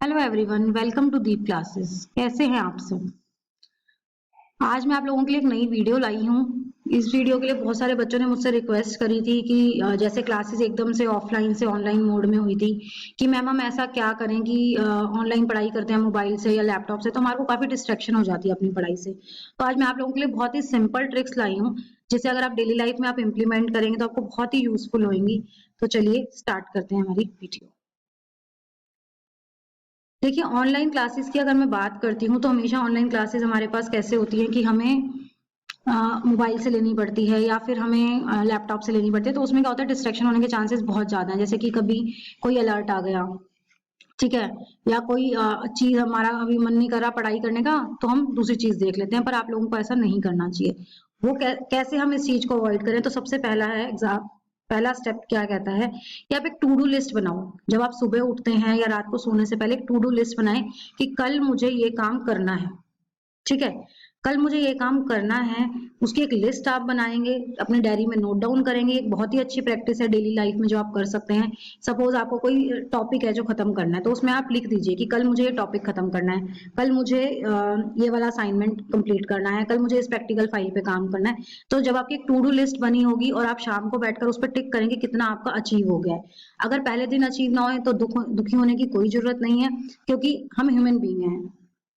Hello everyone, welcome to Deep classes. कैसे हैं आप सब? आज मैं आप लोगों के लिए एक नई वीडियो लाई हूँ। इस वीडियो के लिए बहुत सारे बच्चों ने मुझसे रिक्वेस्ट करी थी कि जैसे क्लासेस एकदम से ऑफलाइन से ऑनलाइन मोड में हुई थी कि मैम हम ऐसा क्या करें कि ऑनलाइन पढ़ाई करते हैं मोबाइल से या लैपटॉप से तो हमारे को काफी डिस्ट्रैक्शन हो जाती है अपनी पढ़ाई से। तो आज मैं आप लोगों के लिए बहुत ही सिंपल ट्रिक्स लाई हूँ जिसे अगर आप डेली लाइफ में आप इम्प्लीमेंट करेंगे तो आपको बहुत ही यूजफुल होंगी। तो चलिए स्टार्ट करते हैं हमारी वीडियो। देखिए, ऑनलाइन क्लासेस की अगर मैं बात करती हूँ तो हमेशा ऑनलाइन क्लासेस हमारे पास कैसे होती है कि हमें मोबाइल से लेनी पड़ती है या फिर हमें लैपटॉप से लेनी पड़ती है। तो उसमें क्या होता है, डिस्ट्रैक्शन होने के चांसेस बहुत ज्यादा हैं। जैसे कि कभी कोई अलर्ट आ गया, ठीक है, या कोई चीज हमारा अभी मन नहीं कर रहा पढ़ाई करने का तो हम दूसरी चीज देख लेते हैं, पर आप लोगों को ऐसा नहीं करना चाहिए। वो कैसे हम इस चीज को अवॉइड करें? तो सबसे पहला है एग्जाम। पहला स्टेप क्या कहता है कि आप एक टू डू लिस्ट बनाओ। जब आप सुबह उठते हैं या रात को सोने से पहले एक टू डू लिस्ट बनाएं कि कल मुझे ये काम करना है। ठीक है, कल मुझे ये काम करना है, उसकी एक लिस्ट आप बनाएंगे, अपनी डायरी में नोट डाउन करेंगे। एक बहुत ही अच्छी प्रैक्टिस है डेली लाइफ में जो आप कर सकते हैं। सपोज आपको कोई टॉपिक है जो खत्म करना है तो उसमें आप लिख दीजिए कि कल मुझे ये टॉपिक खत्म करना है, कल मुझे ये वाला असाइनमेंट कंप्लीट करना है, कल मुझे इस प्रैक्टिकल फाइल पे काम करना है। तो जब आपकी एक टू डू लिस्ट बनी होगी और आप शाम को बैठकर उस पर टिक करेंगे कितना आपका अचीव हो गया है। अगर पहले दिन अचीव ना हो तो दुखी होने की कोई जरूरत नहीं है, क्योंकि हम ह्यूमन बीइंग हैं।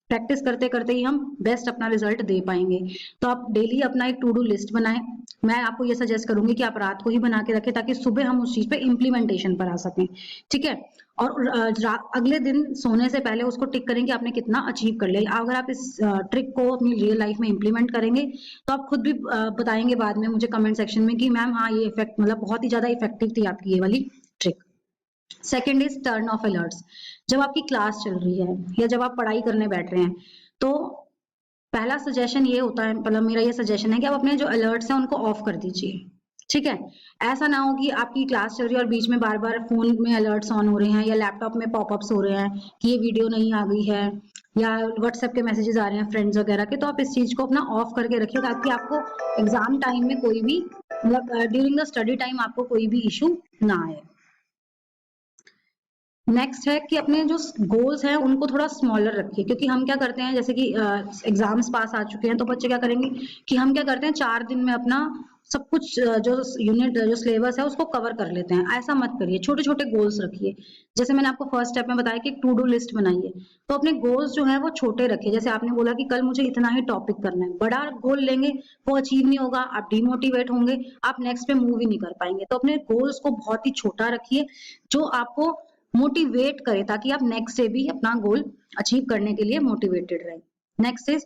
प्रैक्टिस करते करते ही हम बेस्ट अपना रिजल्ट दे पाएंगे। तो आप डेली अपना एक टू डू लिस्ट बनाएं। मैं आपको ये सजेस्ट करूंगी कि आप रात को ही बना के रखें ताकि सुबह हम उस चीज पे इम्प्लीमेंटेशन पर आ सकें। ठीक है, और अगले दिन सोने से पहले उसको टिक करें कि आपने कितना अचीव कर लिया। अगर आप इस ट्रिक को अपनी रियल लाइफ में इम्प्लीमेंट करेंगे तो आप खुद भी बताएंगे बाद में मुझे कमेंट सेक्शन में कि मैम हाँ ये इफेक्ट मतलब बहुत ही ज्यादा इफेक्टिव थी आपकी ये वाली trick. Second is turn off alerts. जब आपकी क्लास चल रही है या जब आप पढ़ाई करने बैठ रहे हैं तो पहला सजेशन ये होता है, मतलब मेरा ये सजेशन है कि आप अपने जो अलर्ट्स हैं उनको ऑफ कर दीजिए। ठीक है, ऐसा ना हो कि आपकी क्लास चल रही है और बीच में बार बार फोन में अलर्ट्स ऑन हो रहे हैं या लैपटॉप में पॉपअप्स हो रहे हैं कि ये वीडियो नहीं आ गई है या व्हाट्सएप के मैसेजेस आ रहे हैं फ्रेंड्स वगैरह के। तो आप इस चीज को अपना ऑफ करके रखिए ताकि आपको एग्जाम टाइम में कोई भी मतलब ड्यूरिंग द स्टडी टाइम आपको कोई भी इशू ना आए। नेक्स्ट है कि अपने जो गोल्स हैं उनको थोड़ा स्मॉलर रखिए, क्योंकि हम क्या करते हैं जैसे कि एग्जाम्स पास आ चुके हैं तो बच्चे क्या करेंगे कि हम क्या करते हैं 4 दिन में अपना सब कुछ जो यूनिट जो सिलेबस है उसको कवर कर लेते हैं। ऐसा मत करिए, छोटे छोटे गोल्स रखिए। जैसे मैंने आपको फर्स्ट स्टेप में बताया कि एक टू डू लिस्ट बनाइए, तो अपने गोल्स जो है वो छोटे रखिए। जैसे आपने बोला कि कल मुझे इतना ही टॉपिक करना है, बड़ा गोल लेंगे वो अचीव नहीं होगा, आप डिमोटिवेट होंगे, आप नेक्स्ट पे मूव ही नहीं कर पाएंगे। तो अपने गोल्स को बहुत ही छोटा रखिए जो आपको मोटिवेट करे ताकि आप नेक्स्ट से भी अपना गोल अचीव करने के लिए मोटिवेटेड रहे। नेक्स्ट इज,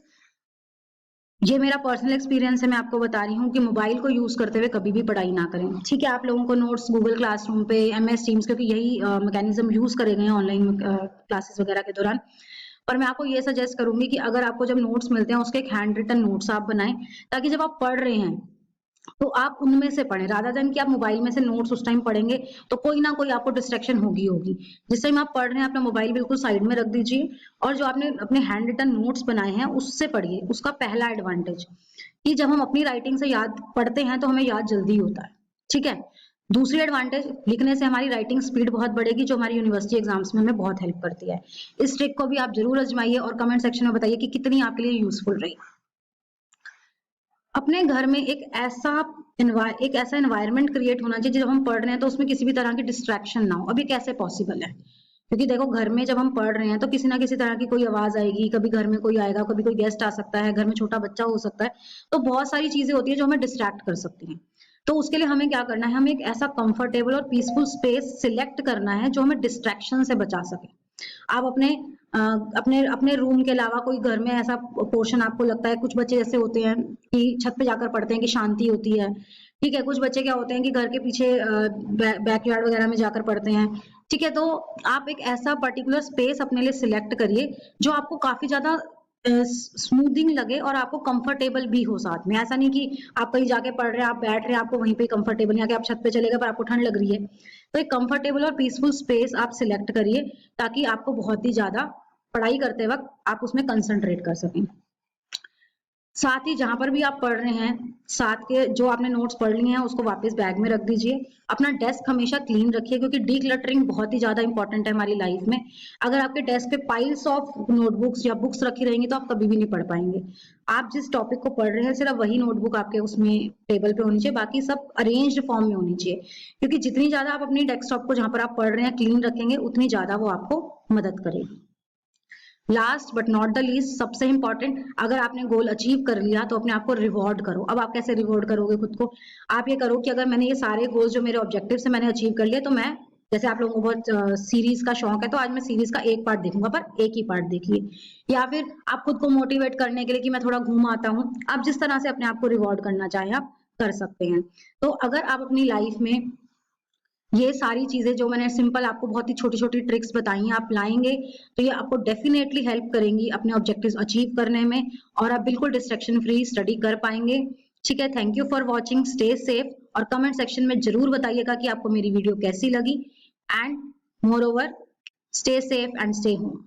ये मेरा पर्सनल एक्सपीरियंस है, मैं आपको बता रही हूँ कि मोबाइल को यूज करते हुए कभी भी पढ़ाई ना करें। ठीक है, आप लोगों को नोट्स गूगल क्लासरूम पे MS टीम्स, क्योंकि यही मैकेनिज्म यूज करे गए हैं ऑनलाइन क्लासेस वगैरह के दौरान। पर मैं आपको ये सजेस्ट करूंगी कि अगर आपको जब नोट्स मिलते हैं उसके एक हैंड रिटन नोट्स आप बनाएं ताकि जब आप पढ़ रहे हैं तो आप उनमें से पढ़ें रादर देन कि आप मोबाइल में से नोट्स उस टाइम पढ़ेंगे तो कोई ना कोई आपको डिस्ट्रैक्शन होगी होगी। जिस टाइम आप पढ़ रहे हैं अपना मोबाइल बिल्कुल साइड में रख दीजिए और जो आपने अपने हैंड रिटन नोट्स बनाए हैं उससे पढ़िए। उसका पहला एडवांटेज कि जब हम अपनी राइटिंग से याद पढ़ते हैं तो हमें याद जल्दी होता है। ठीक है, दूसरी एडवांटेज, लिखने से हमारी राइटिंग स्पीड बहुत बढ़ेगी जो हमारी यूनिवर्सिटी एग्जाम्स में हमें बहुत हेल्प करती है। इस ट्रिक को भी आप जरूर आजमाइए और कमेंट सेक्शन में बताइए कि कितनी आपके लिए यूजफुल रही। अपने घर में एक ऐसा एनवायरनमेंट क्रिएट होना चाहिए जब हम पढ़ रहे हैं तो उसमें किसी भी तरह की डिस्ट्रैक्शन ना हो। अब ये कैसे पॉसिबल है? क्योंकि देखो, घर में जब हम पढ़ रहे हैं तो किसी ना किसी तरह की कोई आवाज आएगी, कभी घर में कोई आएगा, कभी कोई गेस्ट आ सकता है, घर में छोटा बच्चा हो सकता है। तो बहुत सारी चीजें होती है जो हमें डिस्ट्रैक्ट कर सकती हैं। तो उसके लिए हमें क्या करना है, हमें एक ऐसा कंफर्टेबल और पीसफुल स्पेस सिलेक्ट करना है जो हमें डिस्ट्रैक्शन से बचा सके। आप अपने अपने रूम के अलावा कोई घर में ऐसा पोर्शन आपको लगता है, कुछ बच्चे ऐसे होते हैं कि छत पे जाकर पढ़ते हैं कि शांति होती है। ठीक है, कुछ बच्चे क्या होते हैं कि घर के पीछे बैकयार्ड वगैरह में जाकर पढ़ते हैं। ठीक है, तो आप एक ऐसा पर्टिकुलर स्पेस अपने लिए सिलेक्ट करिए जो आपको काफी ज्यादा स्मूथिंग लगे और आपको कंफर्टेबल भी हो। साथ में ऐसा नहीं कि आप कहीं जाके पढ़ रहे हैं, आप बैठ रहे हैं, आपको वहीं पे कंफर्टेबल नहीं, आके आप छत पे चले गए पर आपको ठंड लग रही है। तो एक कंफर्टेबल और पीसफुल स्पेस आप सिलेक्ट करिए ताकि आपको बहुत ही ज्यादा पढ़ाई करते वक्त आप उसमें कंसंट्रेट कर सकें। साथ ही जहां पर भी आप पढ़ रहे हैं, साथ के जो आपने नोट्स पढ़ लिए हैं उसको वापस बैग में रख दीजिए। अपना डेस्क हमेशा क्लीन रखिए, क्योंकि डीक्लटरिंग बहुत ही ज्यादा इंपॉर्टेंट है हमारी लाइफ में। अगर आपके डेस्क पे पाइल्स ऑफ नोटबुक्स या बुक्स रखी रहेंगी तो आप कभी भी नहीं पढ़ पाएंगे। आप जिस टॉपिक को पढ़ रहे हैं सिर्फ वही नोटबुक आपके उसमें टेबल पे होनी चाहिए, बाकी सब अरेंज्ड फॉर्म में होनी चाहिए। क्योंकि जितनी ज्यादा आप अपनी डेस्कटॉप को जहां पर आप पढ़ रहे हैं क्लीन रखेंगे, उतनी ज्यादा वो आपको मदद करेगी। Last but not the least, सबसे इंपॉर्टेंट, अगर आपने गोल अचीव कर लिया तो अपने आप को रिवॉर्ड करो। अब आप कैसे रिवॉर्ड करोगे खुद को? आप ये करो कि अगर मैंने ये सारे गोल्स जो मेरे ऑब्जेक्टिव से मैंने अचीव कर लिए, तो मैं, जैसे आप लोगों को बहुत सीरीज का शौक है, तो आज मैं सीरीज का एक पार्ट देखूंगा, पर एक ही पार्ट देखिए। या फिर आप खुद को मोटिवेट करने के लिए कि मैं थोड़ा घूम आता हूँ, आप जिस तरह से अपने आप को रिवॉर्ड करना चाहें आप कर सकते हैं। तो अगर आप अपनी लाइफ में ये सारी चीजें जो मैंने सिंपल आपको बहुत ही छोटी छोटी ट्रिक्स बताई हैं आप लाएंगे, तो ये आपको डेफिनेटली हेल्प करेंगी अपने ऑब्जेक्टिव्स अचीव करने में, और आप बिल्कुल डिस्ट्रैक्शन फ्री स्टडी कर पाएंगे। ठीक है, thank you for watching, stay safe, और कमेंट सेक्शन में जरूर बताइएगा कि आपको मेरी वीडियो कैसी लगी। And more over, stay safe and stay home.